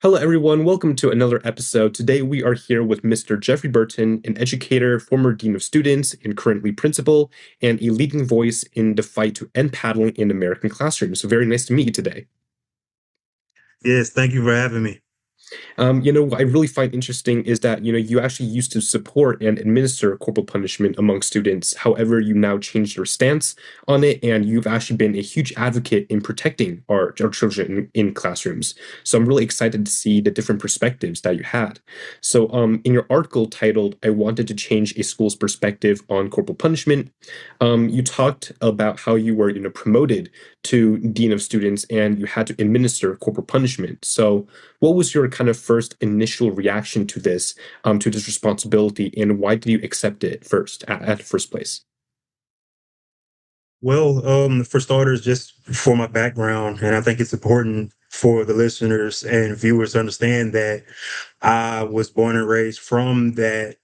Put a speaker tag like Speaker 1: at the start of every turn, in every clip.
Speaker 1: Hello, everyone. Welcome to another episode. Today, we are here with Mr. Jeffrey Burton, an educator, former dean of students, and currently principal, and a leading voice in the fight to end paddling in American classrooms. So, very nice to meet you today.
Speaker 2: Yes, thank you for having me.
Speaker 1: What I really find interesting is that, you actually used to support and administer corporal punishment among students. However, you now changed your stance on it, and you've actually been a huge advocate in protecting our children in classrooms. So I'm really excited to see the different perspectives that you had. So, in your article titled, I Wanted to Change a School's Perspective on Corporal Punishment, you talked about how you were, promoted to dean of students and you had to administer corporal punishment. So, what was your kind of first initial reaction to this responsibility, and why did you accept it first at the first place?
Speaker 2: Well, for starters, just for my background, and I think it's important for the listeners and viewers to understand that I was born and raised from that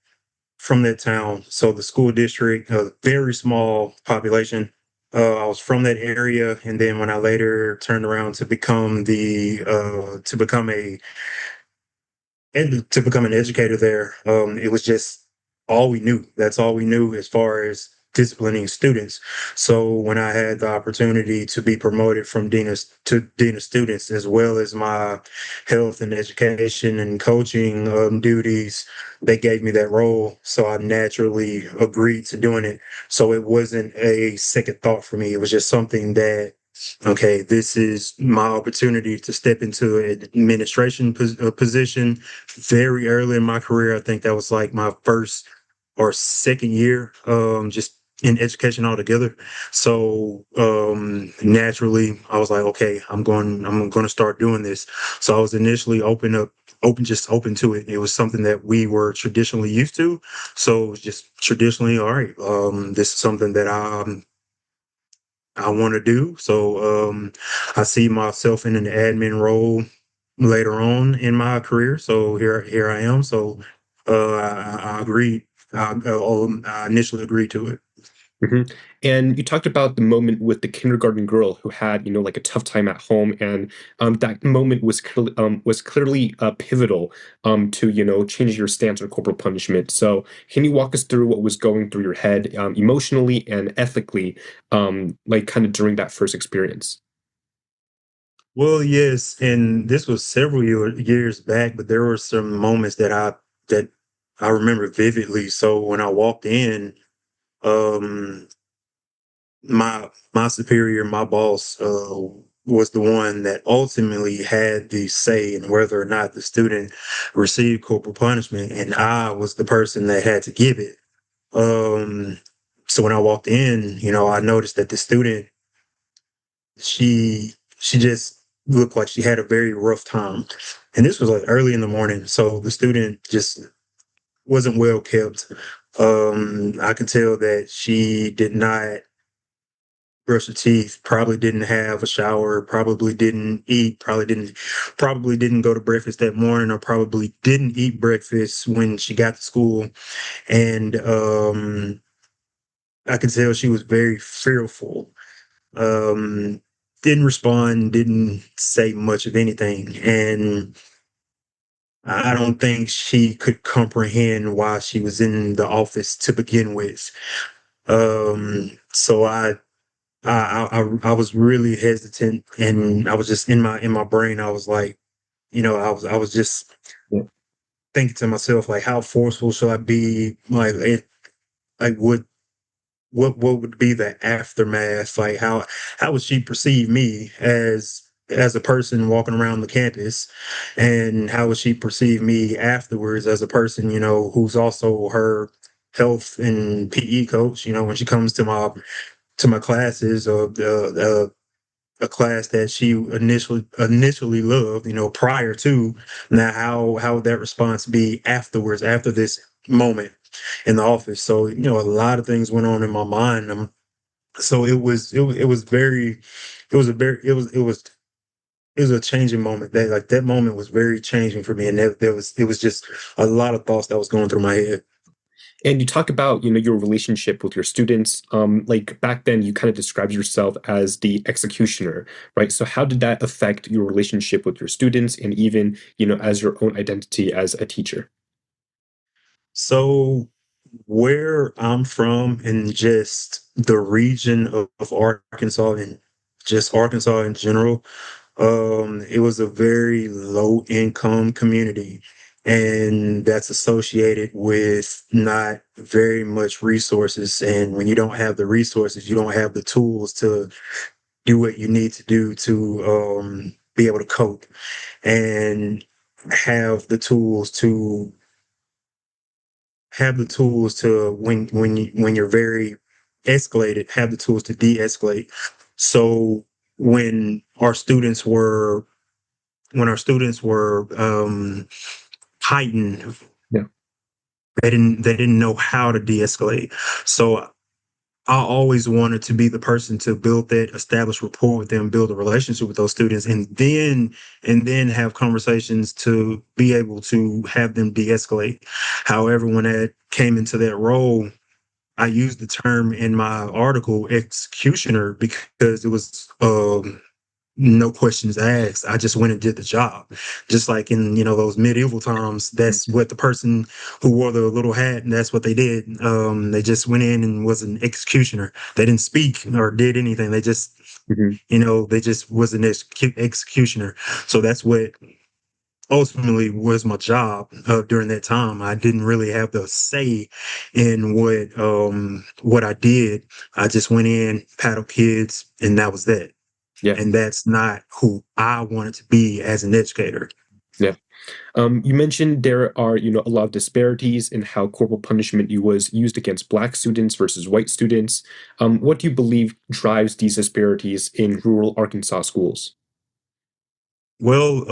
Speaker 2: town. So the school district, a very small population. I was from that area, and then when I later turned around to become to become an educator there, it was just all we knew. That's all we knew as far as disciplining students. So when I had the opportunity to be promoted from dean of students, as well as my health and education and coaching duties, they gave me that role. So I naturally agreed to doing it. So it wasn't a second thought for me. It was just something that, okay, this is my opportunity to step into an administration position very early in my career. I think that was like my first or second year, just in education altogether. So naturally, I was like, okay, I'm going to start doing this. So I was initially open to it. It was something that we were traditionally used to. So it was just traditionally, all right, this is something that I want to do. So I see myself in an admin role later on in my career. So here I am. So I agreed. I initially agreed to it.
Speaker 1: Mhm. And you talked about the moment with the kindergarten girl who had, like a tough time at home, and that moment was clearly pivotal to, change your stance on corporal punishment. So, can you walk us through what was going through your head emotionally and ethically, like kind of during that first experience?
Speaker 2: Well, yes, and this was several years back, but there were some moments that I remember vividly. So when I walked in, um, my superior, my boss, was the one that ultimately had the say in whether or not the student received corporal punishment, and I was the person that had to give it. Um, so when I walked in, I noticed that the student, she just looked like she had a very rough time, and this was like early in the morning. So the student just wasn't well kept. I could tell that she did not brush her teeth, probably didn't have a shower, probably didn't eat, probably didn't go to breakfast that morning, or probably didn't eat breakfast when she got to school. And I could tell she was very fearful. Um, didn't respond, didn't say much of anything. And I don't think she could comprehend why she was in the office to begin with. So I was really hesitant, and I was just in my brain. I was like, I was just thinking to myself, like, how forceful should I be? Like what would be the aftermath? Like, how would she perceive me as a person walking around the campus, and how would she perceive me afterwards as a person, who's also her health and PE coach? When she comes to my classes, or the a class that she initially loved, prior to. Now, how would that response be afterwards, after this moment in the office? So, a lot of things went on in my mind. So it was very, it was a very, it was a changing moment. That moment was very changing for me, and it was just a lot of thoughts that was going through my head.
Speaker 1: And you talk about, your relationship with your students. Like back then, you kind of described yourself as the executioner, right? So how did that affect your relationship with your students and even, as your own identity as a teacher?
Speaker 2: So where I'm from and just the region of Arkansas and just Arkansas in general, it was a very low income community. And that's associated with not very much resources. And when you don't have the resources, you don't have the tools to do what you need to do to be able to cope and have the tools to when you're very escalated, have the tools to de-escalate. So when our students were heightened,
Speaker 1: Yeah.
Speaker 2: they didn't know how to de-escalate. So I always wanted to be the person to build that, establish rapport with them, build a relationship with those students, and then have conversations to be able to have them de-escalate. However, when I came into that role, I used the term in my article executioner because it was no questions asked. I just went and did the job. Just like in, those medieval times, that's what the person who wore the little hat, and that's what they did. They just went in and was an executioner. They didn't speak or did anything. They just,
Speaker 1: Hmm.
Speaker 2: they just was an executioner. So that's what ultimately was my job during that time. I didn't really have the say in what I did. I just went in, paddled kids, and that was that.
Speaker 1: Yeah.
Speaker 2: And that's not who I wanted to be as an educator.
Speaker 1: Yeah. You mentioned there are, a lot of disparities in how corporal punishment was used against Black students versus white students. What do you believe drives these disparities in rural Arkansas schools?
Speaker 2: Well,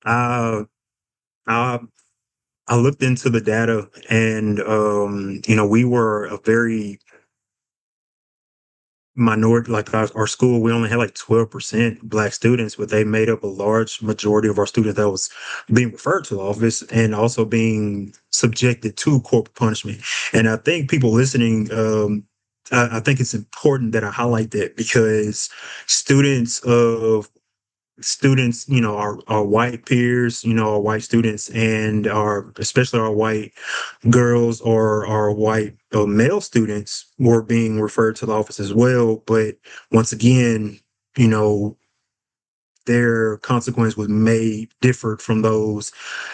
Speaker 2: I I I looked into the data, and we were a very minority, like our school, we only had like 12% Black students, but they made up a large majority of our students that was being referred to the office and also being subjected to corporal punishment. And I think people listening, I think it's important that I highlight that because students of students, our white peers, our white students, and our especially our white girls or our white male students were being referred to the office as well. But once again, you know, their consequence was made differed from those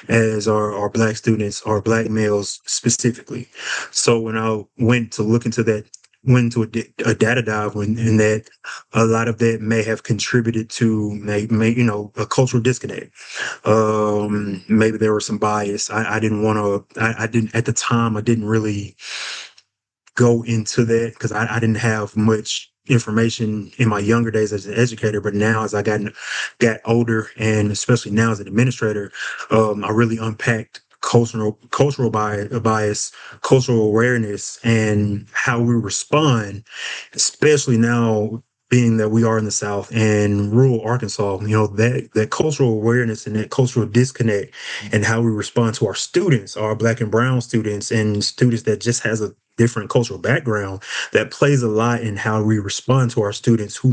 Speaker 2: as our Black students, our Black males specifically. So when I went to look into that, went into a data dive, and that a lot of that may have contributed to a cultural disconnect. Maybe there was some bias. I didn't want to. I didn't at the time. I didn't really go into that because I didn't have much information in my younger days as an educator. But now, as I got older, and especially now as an administrator, I really unpacked cultural bias, cultural awareness, and how we respond, especially now being that we are in the South and rural Arkansas. That cultural awareness and that cultural disconnect, and how we respond to our students, our Black and brown students, and students that just has a different cultural background, that plays a lot in how we respond to our students who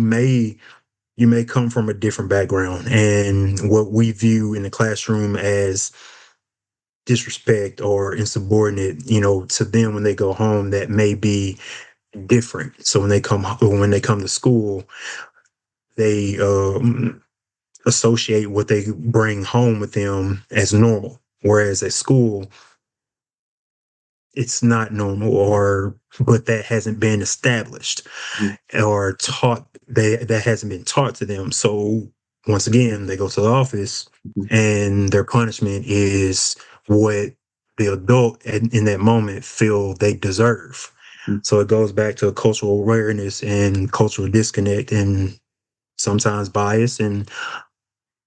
Speaker 2: you may come from a different background, and what we view in the classroom as disrespect or insubordinate, to them when they go home, that may be different. So when they come to school, they associate what they bring home with them as normal, whereas at school it's not normal, or but that hasn't been established or taught. That hasn't been taught to them. So once again, they go to the office,
Speaker 1: Mhm.
Speaker 2: and their punishment is what the adult in that moment feel they deserve.
Speaker 1: Mhm.
Speaker 2: So it goes back to cultural awareness and cultural disconnect, and sometimes bias. And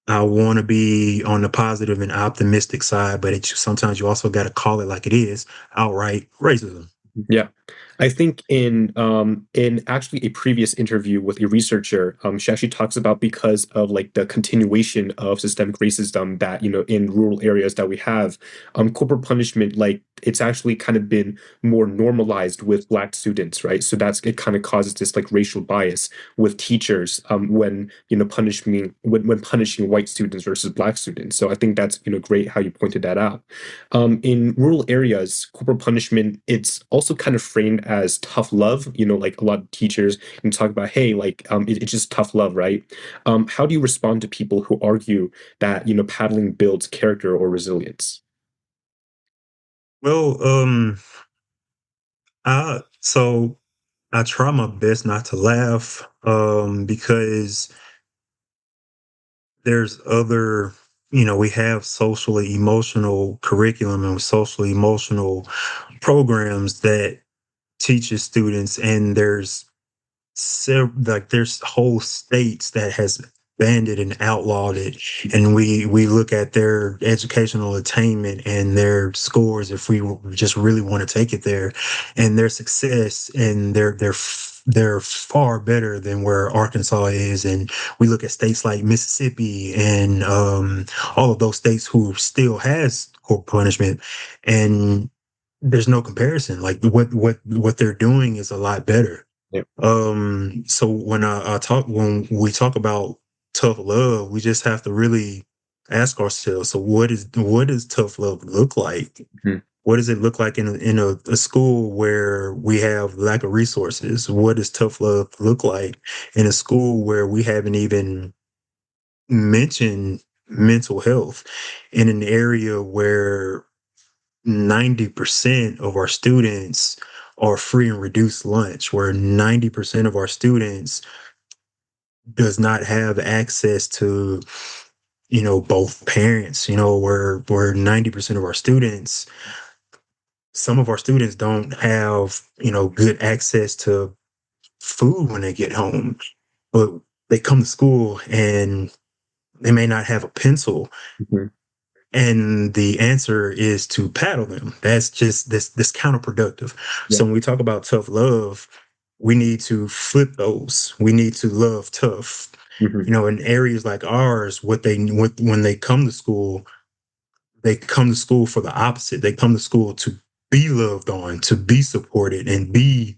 Speaker 2: I want to be on the positive and optimistic side, but sometimes you also got to call it like it is, outright racism.
Speaker 1: Yeah. I think in actually a previous interview with a researcher, she actually talks about because of like the continuation of systemic racism that in rural areas that we have, corporal punishment like it's actually kind of been more normalized with Black students, right? So that's it kind of causes this like racial bias with teachers when punishing when punishing white students versus Black students. So I think that's great how you pointed that out. In rural areas, corporal punishment, it's also kind of framed as tough love. Like a lot of teachers can talk about, hey, like it's just tough love, right? How do you respond to people who argue that paddling builds character or resilience?
Speaker 2: Well, so I try my best not to laugh, because there's other, we have socially emotional curriculum and socially emotional programs that teaches students, and there's whole states that has banned it and outlawed it, and we look at their educational attainment and their scores, if we just really want to take it there, and their success, and they're far better than where Arkansas is, and we look at states like Mississippi and all of those states who still has corporal punishment, and there's no comparison. Like what they're doing is a lot better.
Speaker 1: Yeah.
Speaker 2: So when we talk about tough love, we just have to really ask ourselves, so what does tough love look like?
Speaker 1: Mhm.
Speaker 2: What does it look like in a school where we have lack of resources? What does tough love look like in a school where we haven't even mentioned mental health, in an area where 90% of our students are free and reduced lunch, where 90% of our students does not have access to, both parents, where 90% of our students, some of our students don't have, good access to food when they get home, but they come to school and they may not have a pencil.
Speaker 1: Mhm.
Speaker 2: And the answer is to paddle them. That's just this counterproductive.
Speaker 1: Yeah.
Speaker 2: So when we talk about tough love, we need to flip those. We need to love tough.
Speaker 1: Mhm.
Speaker 2: In areas like ours, when they come to school, they come to school for the opposite. They come to school to be loved on, to be supported, and be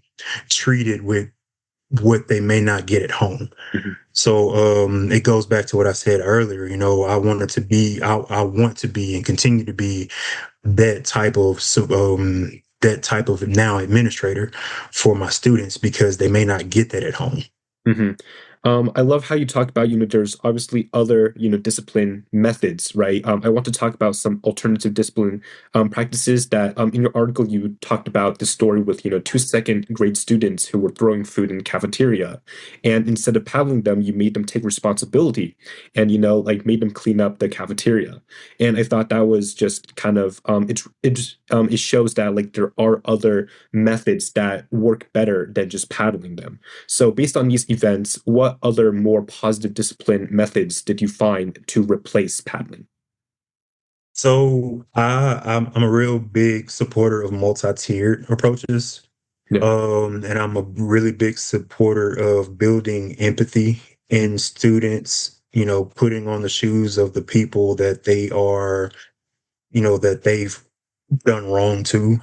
Speaker 2: treated with what they may not get at home.
Speaker 1: Mhm.
Speaker 2: So it goes back to what I said earlier. I want to be and continue to be that type of now administrator for my students, because they may not get that at home.
Speaker 1: hmm I love how you talk about, there's obviously other, discipline methods, right? I want to talk about some alternative discipline practices that in your article you talked about the story with, two second grade students who were throwing food in the cafeteria. And instead of paddling them, you made them take responsibility and, like made them clean up the cafeteria. And I thought that was just kind of it shows that like there are other methods that work better than just paddling them. So, based on these events, what other more positive discipline methods did you find to replace paddling?
Speaker 2: So I'm a real big supporter of multi-tiered approaches.
Speaker 1: Yeah.
Speaker 2: And I'm a really big supporter of building empathy in students, putting on the shoes of the people that they've done wrong to.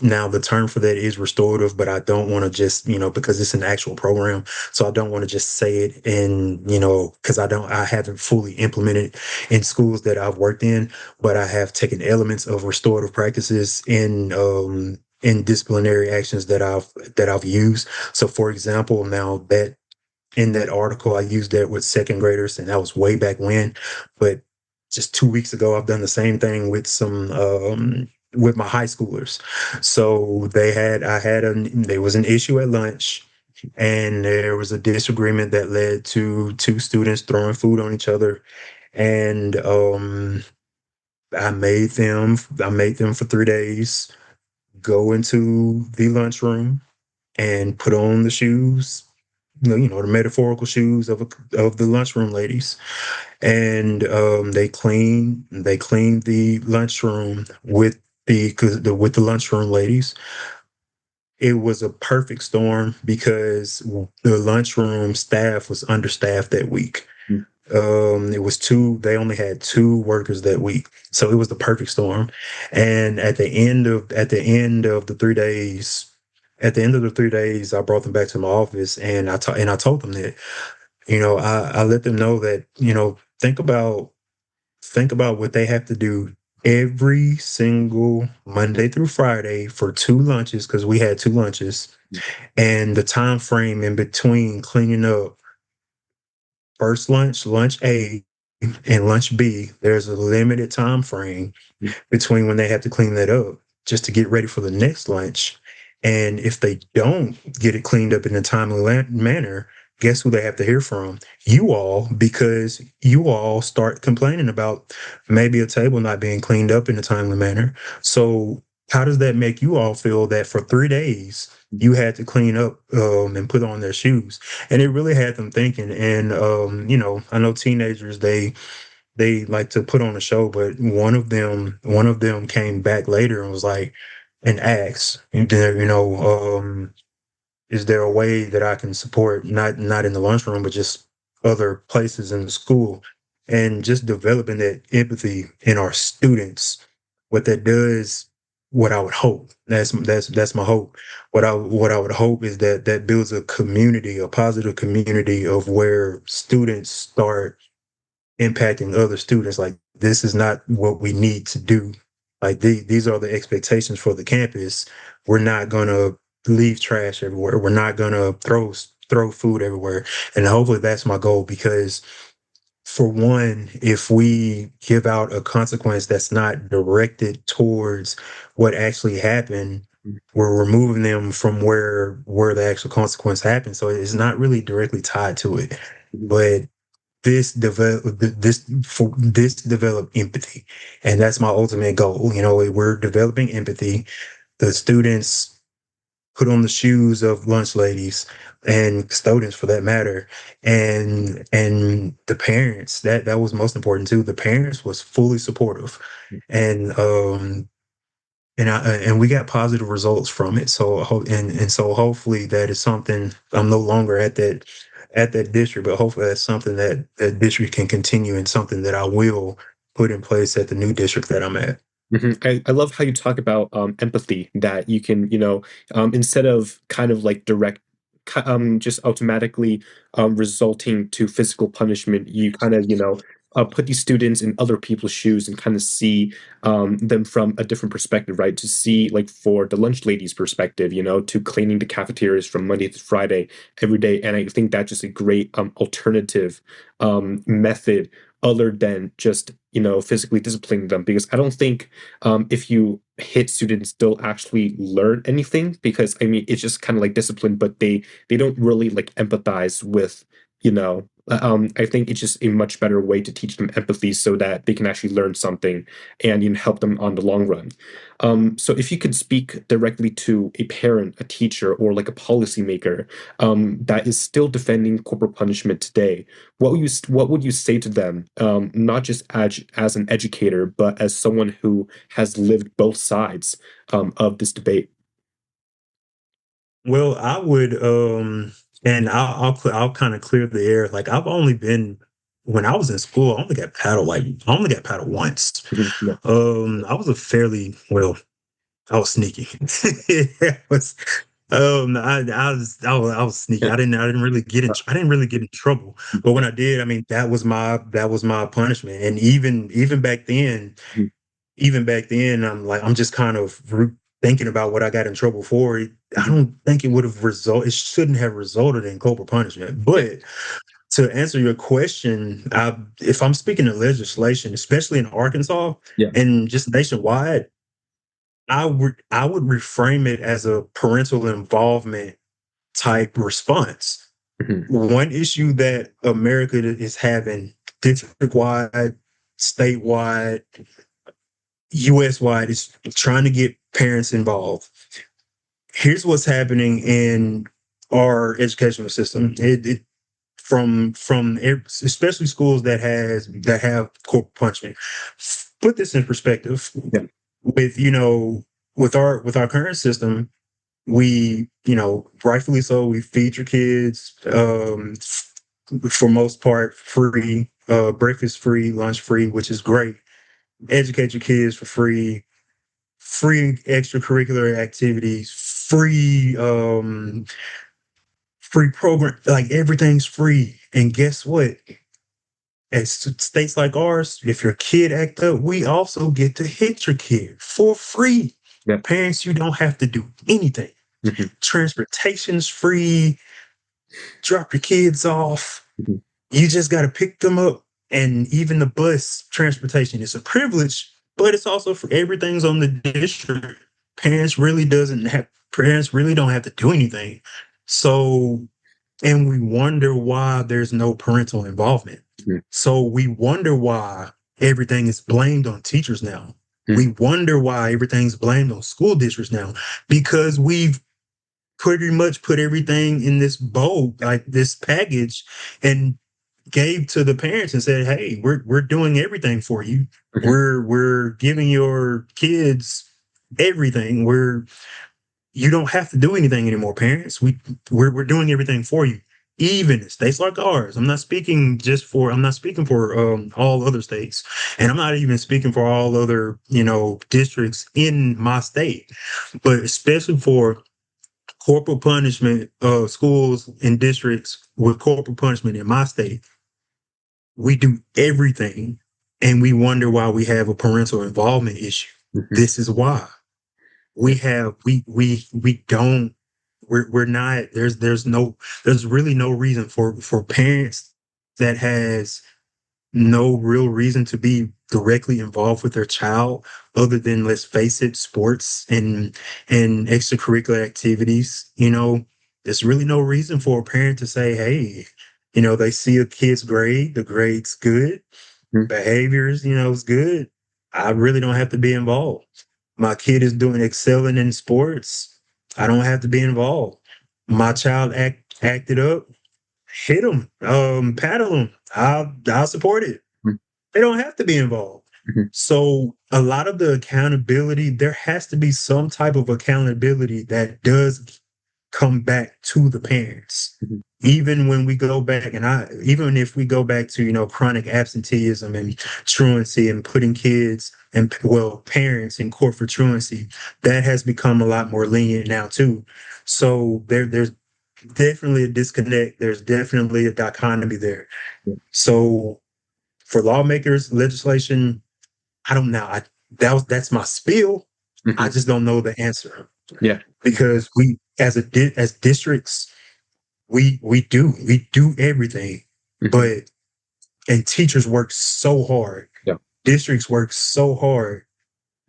Speaker 2: Now the term for that is restorative, but I don't want to just, because it's an actual program. So I don't want to just say it and, because I haven't fully implemented in schools that I've worked in, but I have taken elements of restorative practices in disciplinary actions that I've used. So for example, now that in that article, I used that with second graders, and that was way back when. But just 2 weeks ago, I've done the same thing with with my high schoolers. So there was an issue at lunch, and there was a disagreement that led to two students throwing food on each other. And I made them for 3 days go into the lunchroom and put on the shoes, the metaphorical shoes of the lunchroom ladies, and they cleaned the lunchroom with the lunchroom ladies, it was a perfect storm because the lunchroom staff was understaffed that week. It was two, they only had two workers that week. So it was the perfect storm. And at the end of the 3 days, I brought them back to my office and I told them that, I let them know that, think about what they have to do every single Monday through Friday for two lunches, because we had two lunches, and the time frame in between cleaning up first lunch, lunch A, and lunch B. There's a limited time frame between when they have to clean that up just to get ready for the next lunch. And if they don't get it cleaned up in a timely manner, guess who they have to hear from? You all, because you all start complaining about maybe a table not being cleaned up in a timely manner. So, how does that make you all feel that for 3 days you had to clean up and put on their shoes? And it really had them thinking. And I know teenagers, they like to put on a show, but one of them came back later and was like, and asked, is there a way that I can support, not in the lunchroom, but just other places in the school, and just developing that empathy in our students. What that does, what I would hope, that's my hope. What I would hope is that that builds a community, a positive community of where students start impacting other students. Like, this is not what we need to do. Like, these are the expectations for the campus. We're not gonna leave trash everywhere. We're not gonna throw food everywhere. And hopefully that's my goal, because for one, if we give out a consequence that's not directed towards what actually happened, we're removing them from where the actual consequence happened. So it's not really directly tied to it. But this develop empathy, and that's my ultimate goal. We're developing empathy. The students put on the shoes of lunch ladies and custodians, for that matter, and the parents. That was most important too. The parents was fully supportive, and and we got positive results from it. So and so hopefully that is something. I'm no longer at that district, but hopefully that's something that that district can continue, and something that I will put in place at the new district that I'm at.
Speaker 1: I love how you talk about empathy, that you can, instead of kind of like just automatically resulting to physical punishment, you kind of, put these students in other people's shoes and kind of see them from a different perspective, right? To see, like, for the lunch lady's perspective, to cleaning the cafeterias from Monday to Friday every day. And I think that's just a great alternative method other than just, physically disciplining them, because I don't think if you hit students they'll actually learn anything, because I mean it's just kind of like discipline, but they don't really like empathize with, I think it's just a much better way to teach them empathy so that they can actually learn something and, help them on the long run. So if you could speak directly to a parent, a teacher, or like a policymaker that is still defending corporal punishment today, what would you say to them, not just as an educator, but as someone who has lived both sides of this debate?
Speaker 2: Well, I would, and I'll kind of clear the air. Like, I've only been when I was in school, I only got paddled once.
Speaker 1: Mhm. Yeah.
Speaker 2: I was a fairly well, I was sneaky. I was, I was sneaky.
Speaker 1: Yeah.
Speaker 2: I didn't really get in trouble. But when I did, I mean, that was my punishment. And
Speaker 1: Mhm.
Speaker 2: even back then, I'm just kind of thinking about what I got in trouble for. I don't think it shouldn't have resulted in corporal punishment.
Speaker 1: Yeah.
Speaker 2: But to answer your question, if I'm speaking of legislation, especially in Arkansas
Speaker 1: Yeah.
Speaker 2: and just nationwide, I would reframe it as a parental involvement type response.
Speaker 1: Mhm.
Speaker 2: One issue that America is having, district wide, statewide, US wide, is trying to get parents involved. Here's what's happening in our educational system. It especially schools that have corporal punishment. Put this in perspective.
Speaker 1: Yeah.
Speaker 2: With with our current system, we, rightfully so, we feed your kids, for most part free, breakfast free, lunch free, which is great. Educate your kids for free, free extracurricular activities, free program, like everything's free. And guess what? At states like ours, if your kid act up, we also get to hit your kid for free.
Speaker 1: Yeah.
Speaker 2: Parents, you don't have to do anything.
Speaker 1: Mhm.
Speaker 2: Transportation's free. Drop your kids off.
Speaker 1: Mhm.
Speaker 2: You just got to pick them up. And even the bus transportation is a privilege, but it's also for everything's on the district. Parents really don't have to do anything. So, and we wonder why there's no parental involvement.
Speaker 1: Mhm.
Speaker 2: So we wonder why everything is blamed on teachers now.
Speaker 1: Mhm.
Speaker 2: We wonder why everything's blamed on school districts now, because we've pretty much put everything in this bowl, like this package, and gave to the parents and said, "Hey, we're doing everything for you.
Speaker 1: Mhm.
Speaker 2: We're giving your kids everything. You don't have to do anything anymore, parents. We're doing everything for you." Even in states like ours, I'm not speaking for all other states, and I'm not even speaking for all other districts in my state, but especially for corporal punishment, schools and districts with corporal punishment in my state, we do everything, and we wonder why we have a parental involvement issue.
Speaker 1: Mhm.
Speaker 2: This is why we have we don't we're not there's really no reason for parents that has no real reason to be directly involved with their child, other than, let's face it, sports and extracurricular activities. There's really no reason for a parent to say, hey, they see a kid's grade, the grade's good,
Speaker 1: Mhm.
Speaker 2: behaviors, is good. I really don't have to be involved. My kid is doing excelling in sports. I don't have to be involved. My child acted up, hit them, paddle them. I'll support it.
Speaker 1: Mhm.
Speaker 2: They don't have to be involved.
Speaker 1: Mhm.
Speaker 2: So a lot of the accountability, there has to be some type of accountability that does come back to the parents.
Speaker 1: Mhm.
Speaker 2: Even when we go back, even if we go back to, chronic absenteeism and truancy and putting kids and, well, parents in court for truancy, that has become a lot more lenient now too. So there's definitely a disconnect. There's definitely a dichotomy there. So for lawmakers, legislation, I don't know. That's my spiel. I
Speaker 1: Mhm.
Speaker 2: just don't know the answer,
Speaker 1: Yeah.
Speaker 2: because we, as districts, we do everything,
Speaker 1: Mhm.
Speaker 2: but and teachers work so hard,
Speaker 1: Yeah.
Speaker 2: districts work so hard,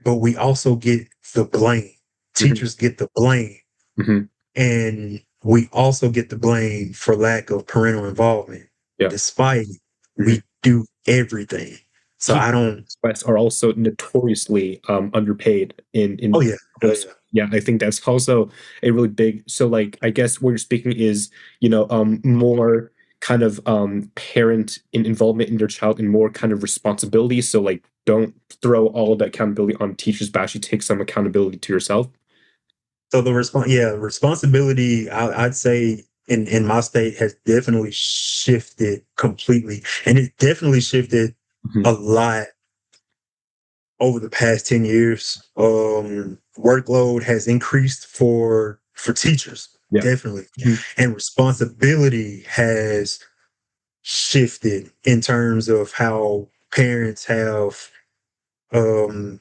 Speaker 2: but we also get the blame.
Speaker 1: Mhm.
Speaker 2: Teachers get the blame,
Speaker 1: Mhm.
Speaker 2: and we also get the blame for lack of parental involvement,
Speaker 1: Yeah.
Speaker 2: despite
Speaker 1: Mhm.
Speaker 2: we do everything. So I
Speaker 1: Teachers
Speaker 2: don't.
Speaker 1: West are also notoriously underpaid
Speaker 2: Oh
Speaker 1: in
Speaker 2: yeah, oh
Speaker 1: those.
Speaker 2: yeah.
Speaker 1: Yeah, I think that's also a really big. So, like, I guess what you're speaking is, more kind of parent involvement in their child and more kind of responsibility. So, like, don't throw all of the accountability on teachers, but actually take some accountability to yourself.
Speaker 2: So responsibility, I'd say in my state has definitely shifted completely, and it definitely shifted
Speaker 1: Mhm.
Speaker 2: a lot over the past 10 years. Workload has increased for teachers,
Speaker 1: Yeah.
Speaker 2: definitely,
Speaker 1: Mhm.
Speaker 2: and responsibility has shifted in terms of how parents have. um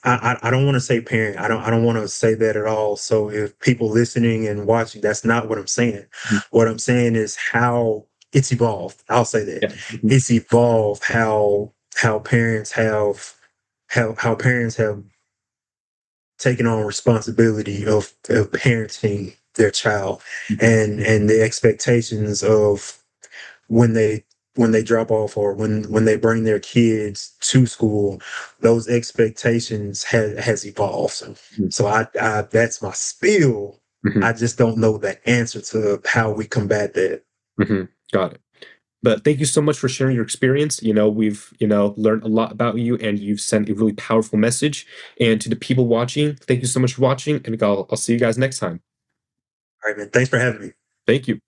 Speaker 2: I don't want to say parent. I don't want to say that at all. So if people listening and watching, that's not what I'm saying.
Speaker 1: Mhm.
Speaker 2: What I'm saying is how it's evolved. I'll say that
Speaker 1: Yeah. Mhm.
Speaker 2: it's evolved, how parents have how parents have taken on responsibility of parenting their child,
Speaker 1: Mhm.
Speaker 2: and the expectations of when they drop off, or when they bring their kids to school, those expectations has evolved.
Speaker 1: Mhm.
Speaker 2: So I that's my spiel.
Speaker 1: Mhm.
Speaker 2: I just don't know the answer to how we combat that.
Speaker 1: Mhm. Got it. But thank you so much for sharing your experience. We've, learned a lot about you and you've sent a really powerful message. And to the people watching, thank you so much for watching and I'll see you guys next time.
Speaker 2: All right, man. Thanks for having me.
Speaker 1: Thank you.